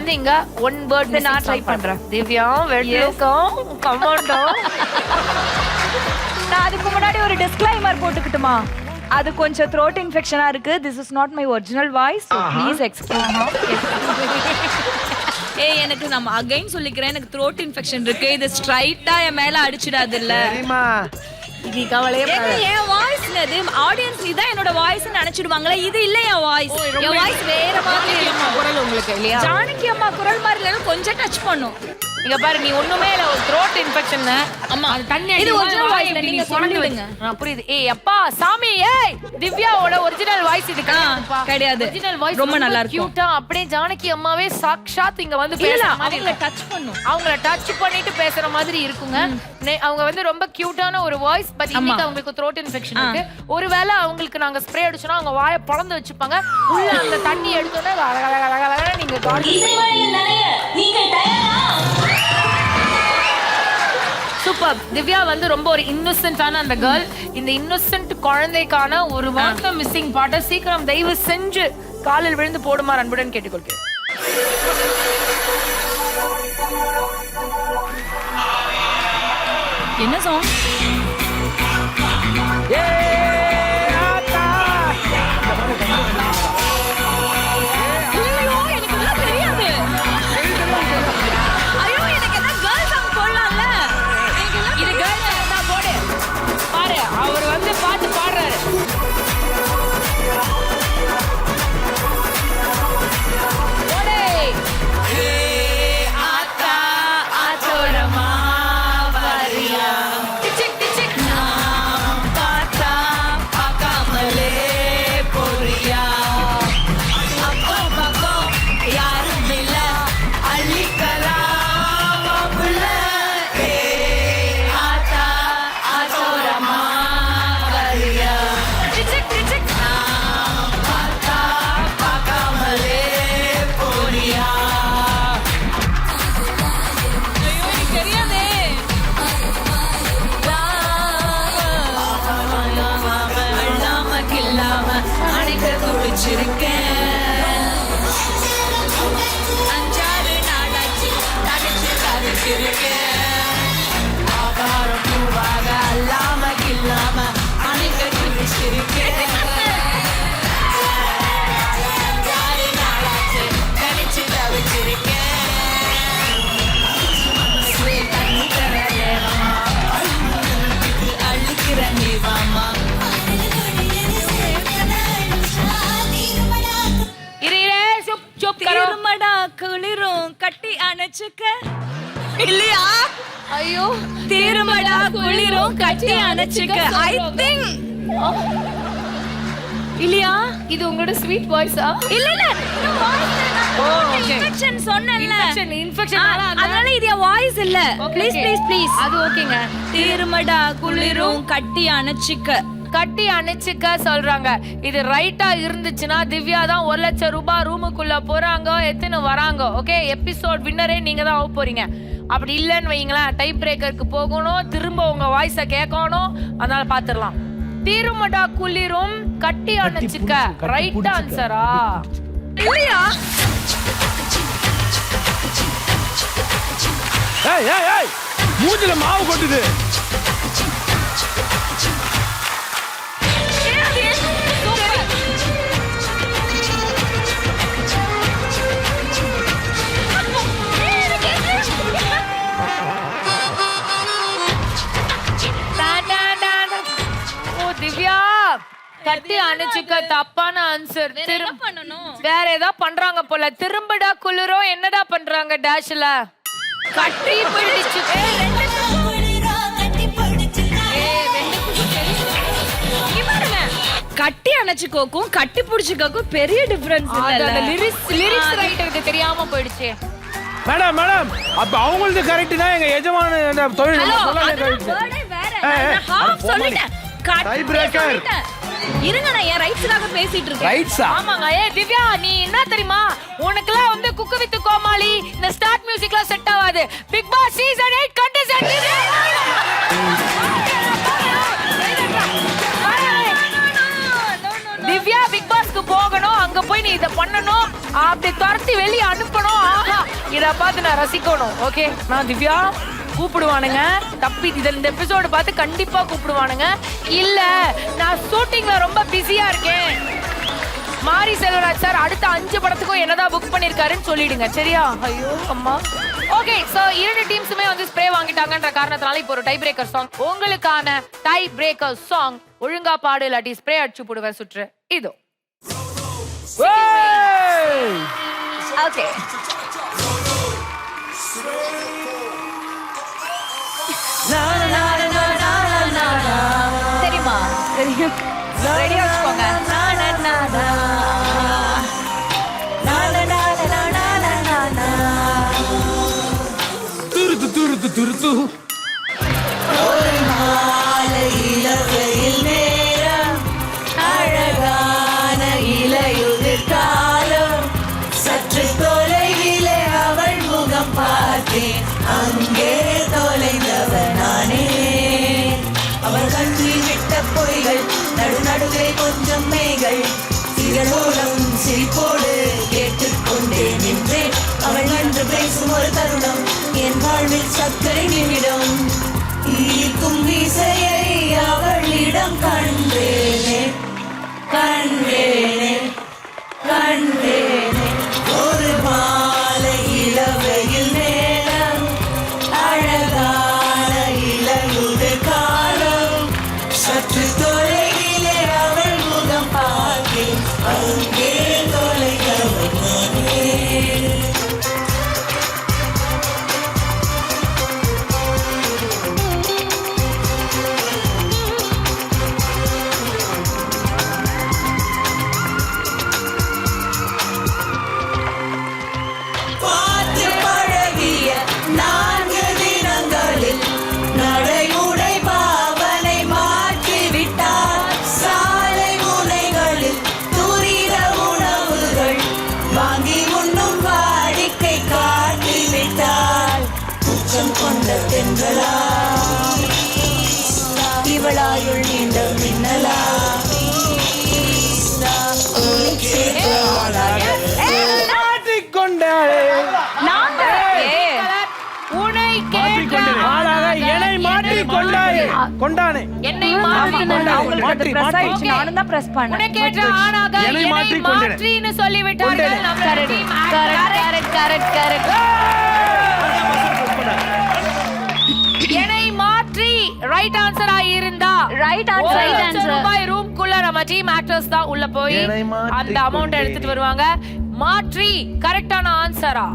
வந்தீங்க one word நான் try பண்றேன். Divya welcome commando. நான் அதுக்கு முன்னாடி ஒரு டிஸ்க்ளைமர் போட்டுக்கிட்டுமா? அது கொஞ்சம் throat இன்ஃபெக்ஷனா இருக்கு. This is not my original voice, so please excuse me. எனக்கு நம்ம அகைன் சொல்லிக்கிறேன், எனக்கு throat இன்ஃபெக்ஷன் இருக்கு. இது ஸ்ட்ரைட்டா என் மேல அடிச்சிடாது இல்ல. சரிமா இது கவலையே என் வாய்ஸ் இது ஆடியன்ஸ் இதான் என்னோட வாய்ஸ் நினைச்சிடுவாங்களே. இது இல்ல என் வாய்ஸ். என் வாய்ஸ் வேற மாதிரி இருக்கும். குரல் உங்களுக்கு இல்லையா? ஜானகி அம்மா குரல் மாதிரி இல்ல, கொஞ்சம் டச் பண்ணும். இங்க பாரு, நீ ஒண்ணுமே இல்ல, ஒரு throat இன்ஃபெக்ஷன். அம்மா தண்ணி இது ஒரிஜினல் வாய்ஸ் நீங்க சொல்லிடுங்க. புரியுது. ஏய் அப்பா சாமி, ஏய் திவ்யாவோட ஒரிஜினல் வாய்ஸ் இது கிடையாது. ஒரிஜினல் வாய்ஸ் ரொம்ப நல்லா இருக்கும். கியூட்டா அப்படியே ஜானகி அம்மாவே சாக்ஷாத் இங்க வந்து இல்ல பேசுற மாதிரி அவங்கள டச் பண்ணும். அவங்கள டச் பண்ணிட்டு பேசுற மாதிரி இருக்குங்க. அவங்க வந்து ரொம்ப கியூட்டான ஒரு வாய்ஸ். பட் இன்னைக்கு அவங்களுக்கு throat இன்ஃபெக்ஷன் இருக்கு. ஒருவேளை அவங்களுக்கு நாங்க ஸ்ப்ரே அடிச்சோம்னா அவங்க வாயை பொளந்து வச்சுப்பாங்க. உள்ள அந்த தண்ணி எடுத்தோனே நீங்க சூப்பர். திவ்யா வந்து ரொம்ப ஒரு இன்னோசென்ட்டான அந்த கேர்ள். இந்த இன்னோசென்ட் குழந்தைக்கான ஒரு வார்த்தை மிஸ்ஸிங் பாட்டை சீக்கிரம் தயவு செஞ்சு காலில் விழுந்து போடுமாறு அன்புடன் கேட்டுக்கொள்கிறேன். என்ன சாங்? அவர் வந்து பாட்டு பாடுறாரு. குளிரும் கட்டி அணைச்சுக்க இல்லையா? ஐயோ, திருமடா குளிரும் கட்டி அணைச்சுக்க. ஐ திங்க் இல்லையா? இது உங்களோட ஸ்வீட் வாய்ஸா? இல்ல இல்ல, இன்ஃபெக்ஷன் சொன்னேன்ல. இன்ஃபெக்ஷன் அதனால இது என் வாய்ஸ் இல்ல. Please please please. அது ஓகேங்க. திருமடா குளிரும் கட்டி அணைச்சுக்க. கட்டி அணைச்சுக்க சொல்றாங்க. இது ரைட்டா இருந்துச்சுன்னா திவ்யா தான் 1 லட்சம் ரூபாய் ரூமுக்குள்ள போறாங்க, எத்தனை வராங்க. ஓகே, எபிசோட் வின்னரே நீங்க தான் ஆக போறீங்க. அப்படி இல்லைன்னு வைங்களேன், டைப் பிரேக்கருக்கு போகணும், திரும்ப உங்க வாய்ஸை கேட்கணும். அதனால பாத்துடலாம். திருமடா குளிரும் கட்டி அணைச்சுக்க ரைட் ஆன்சரா இல்லையா? ஏய் ஏய் ஏய், மூஞ்சில மாவு கொட்டுது. திவ்யா, கட்டி அணைச்சுக்க தப்பான ஆன்சர். வேற ஏதோ பண்றாங்க போல. திரும்படா குளிரும் என்னடா பண்றாங்க டேஷ்ல? கட்டி பிடிச்சு கட்டி அணைச்சுக்கோக்கும் கட்டி பிடிச்சுக்கோக்கும் பெரிய டிஃபரன்ஸ் இல்ல. லிரிக்ஸ் ரைட்டருக்கு தெரியாம போயிடுச்சு. மேடம் மேடம், அப்ப அவங்களுக்கு கரெக்ட் தான். எங்க எஜமான அந்த தொழில் இருங்க, நான் என் ரைட்ஸ்க்காக பேசிட்டு இருக்கேன். ரைட்ஸா? ஆமாங்க. திவ்யா, நீ என்ன தெரியுமா, உனக்குலாம் வந்து குக்கு வித் கோமாளி இந்த ஸ்டார்ட் மியூசிக்லாம் செட் ஆகாது. Bigg Boss season 8 contestant Divya Bigg பாஸ்க்கு போகணும். அங்க போய் நீ இத பண்ணணும், அப்படி துரத்தி வெளிய அனுப்பணும். ஆஹா இத பார்த்து நான் ரசிக்கணும். ஓகே, நான் திவ்யா கூப்பிடுவானுங்க. தப்பி இந்த எபிசோடு பார்த்து கண்டிப்பா கூப்பிடுவானுங்க. இல்ல நான் ஷூட்டிங்ல ரொம்ப பிஸியா இருக்கேன், மாரி செல்வராஜ் சார் அடுத்த 5 படத்துக்கும் என்னதான் புக் பண்ணிருக்காருன்னு சொல்லிடுங்க. சரியா? ஐயோ அம்மா. ஓகே, சோ 2 டீம்ஸுமே வந்து ஸ்ப்ரே வாங்கிட்டாங்கன்ற காரணத்தினால இப்போ ஒரு டை பிரேக்கர் சாங். உங்களுக்கான டை பிரேக்கர் சாங் ஒழுங்கா பாடு இல்லாட்டி ஸ்ப்ரே அடிச்சு போடுவேன் சுற்று. இதோ. ஓகே. தெரியுமா? தெரியும். ரெடியா வச்சுக்கோங்க. துருத்து துருத்து துருத்து. ஒரு மாலை இளவெயில் நேரம், அழகான இலையுதிர் காலம், சற்று தொலைவிலே அவள் முகம் பார்த்தேன், அங்கே தொலைந்தவர் நானே. அவள் கண்ணி விட்ட பொய்கள், நடுநடுவே கொஞ்சம் மேய்கள், இதழோரம் சிரிப்போடு கேட்டுக்கொண்டே நின்றேன். அவள் நின்று பேசும் ஒரு தருணம், என் வாழ்வில் சர்க்கரை நிமிடம், ஈர்க்கும் விசையை அவளிடம் கண்டேனே, கண்டேனே, கண்டேனே. ஒரு மாலை இளவெயில் நேரம், அழகான இலையுதிர் காலம், சற்று தொலைவிலே அவள் முகம் பார்த்தேன், அங்கே தொலைந்தவள் நானே. பார்த்து பழகிய 4 தினங்களில் நடைமுறை பாவனை மாற்றிவிட்டார். சாலை முனைகளில் துரித உணவுகள் வாங்கி உண்ணும் வாடிக்கை காட்டிவிட்டார். உச்சம் கொண்ட தென்றலா, இவளாயுள் நீண்ட மின்னலா, மாற்றிக்கொண்டாளே. உனை கேட்ட ஆளாக என்னை மாற்றிக்கொண்டாயே. கொண்டானே. என்னை மாற்றிக்கொண்டாய். அவங்களுக்கு அது press ஆயிடுச்சு. நானும் தான் press பண்ணேன். உன்னை கேட்ட ஆணாக என்னை என்னை மாற்றிக்கொண்டேன். மாற்றின்னு சொல்லிவிட்டார்கள். நம்மளோட team என்னை மாற்றி ரைட் ஆன்சரா இருந்தா Right answer. right answer. ரூபாய் ரூம்க்குள்ள நம்ம டீம் ஆக்டர்ஸ் தான் உள்ள போய் என்னை மாற்றிக் அந்த அமௌண்ட் கொண்டேன். எடுத்துட்டு வருவாங்க. மாற்றி கரெக்டான ஆன்சரா?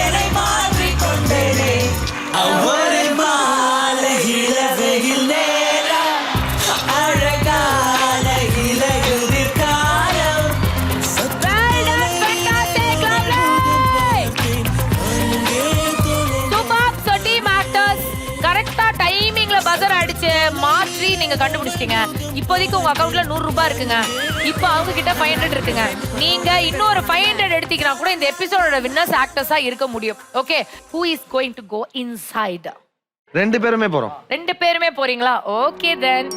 என்னை மாற்றிக்கொண்டேனே. ஒரு மாலை இளவெயில் நேரம், அழகான இலையுதிர் காலம், பஜர் அடிச்சு மாற்றி நீங்க கண்டுபிடிச்சிட்டீங்க. இப்போதைக்கு உங்க அக்கவுண்ட்ல 100 ரூபாய் இருக்குங்க. இப்போ அவங்க கிட்ட 500 இருக்குங்க. நீங்க இன்னொரு 500 எடுத்தீங்கன்னா கூட இந்த எபிசோடோட வின்னர்ஸ் ஆக்டர்ஸா இருக்க முடியும். Okay, who is going to go inside? 2 பேருமே போறோம். 2 பேருமே போறீங்களா? Okay then